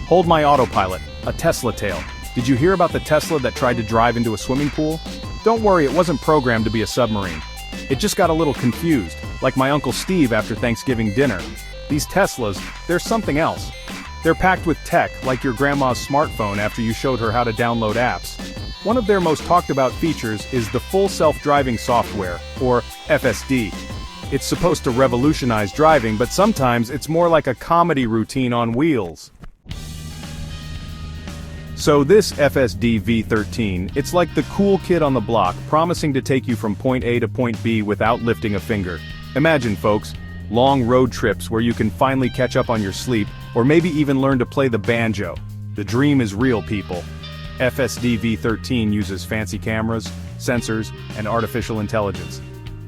Hold my autopilot, a Tesla tale. Did you hear about the Tesla that tried to drive into a swimming pool? Don't worry, it wasn't programmed to be a submarine. It just got a little confused, like my Uncle Steve after Thanksgiving dinner. These Teslas, they're something else. They're packed with tech, like your grandma's smartphone after you showed her how to download apps. One of their most talked about features is the full self-driving software, or FSD. It's supposed to revolutionize driving, but sometimes it's more like a comedy routine on wheels. So this FSD V13, it's like the cool kid on the block, promising to take you from point A to point B without lifting a finger. Imagine, folks, long road trips where you can finally catch up on your sleep, or maybe even learn to play the banjo. The dream is real, people. FSD V13 uses fancy cameras, sensors, and artificial intelligence.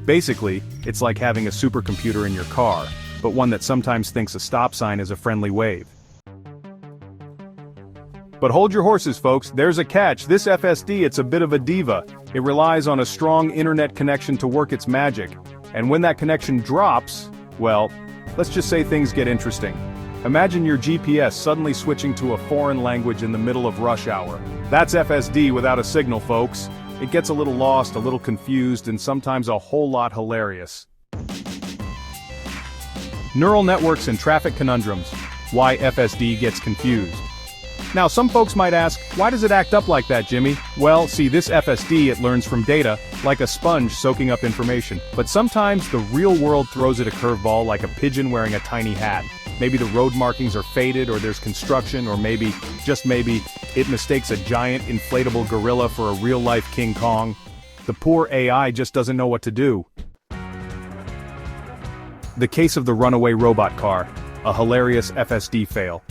Basically, it's like having a supercomputer in your car, but one that sometimes thinks a stop sign is a friendly wave. But hold your horses, folks, there's a catch. This FSD, it's a bit of a diva. It relies on a strong internet connection to work its magic. And when that connection drops, well, let's just say things get interesting. Imagine your GPS suddenly switching to a foreign language in the middle of rush hour. That's FSD without a signal, folks. It gets a little lost, a little confused, and sometimes a whole lot hilarious. Neural networks and traffic conundrums. Why FSD gets confused. Now some folks might ask, why does it act up like that, Jimmy? Well, see, this FSD, it learns from data, like a sponge soaking up information. But sometimes the real world throws it a curveball like a pigeon wearing a tiny hat. Maybe the road markings are faded, or there's construction, or maybe, just maybe, it mistakes a giant inflatable gorilla for a real-life King Kong. The poor AI just doesn't know what to do. The case of the runaway robot car, a hilarious FSD fail.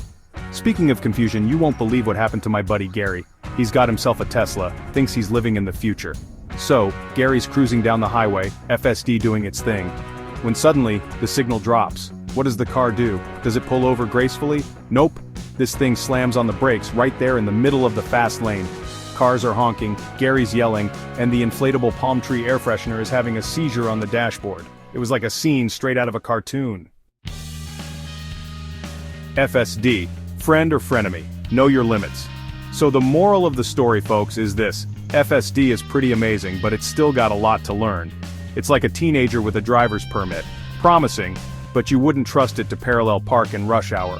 Speaking of confusion, you won't believe what happened to my buddy Gary. He's got himself a Tesla, thinks he's living in the future. So, Gary's cruising down the highway, FSD doing its thing. When suddenly, the signal drops. What does the car do? Does it pull over gracefully? Nope. This thing slams on the brakes right there in the middle of the fast lane. Cars are honking, Gary's yelling, and the inflatable palm tree air freshener is having a seizure on the dashboard. It was like a scene straight out of a cartoon. FSD. Friend or frenemy, know your limits. So the moral of the story, folks, is this. FSD is pretty amazing, but it's still got a lot to learn. It's like a teenager with a driver's permit. Promising, but you wouldn't trust it to parallel park in rush hour.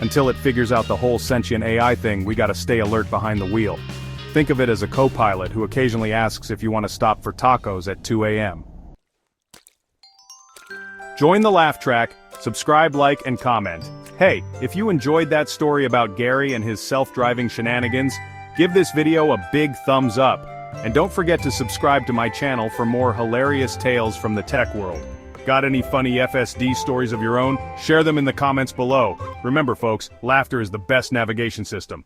Until it figures out the whole sentient AI thing, we gotta stay alert behind the wheel. Think of it as a co-pilot who occasionally asks if you want to stop for tacos at 2 a.m. Join the laugh track, subscribe, like, and comment. Hey, if you enjoyed that story about Gary and his self-driving shenanigans, give this video a big thumbs up. And don't forget to subscribe to my channel for more hilarious tales from the tech world. Got any funny FSD stories of your own? Share them in the comments below. Remember, folks, laughter is the best navigation system.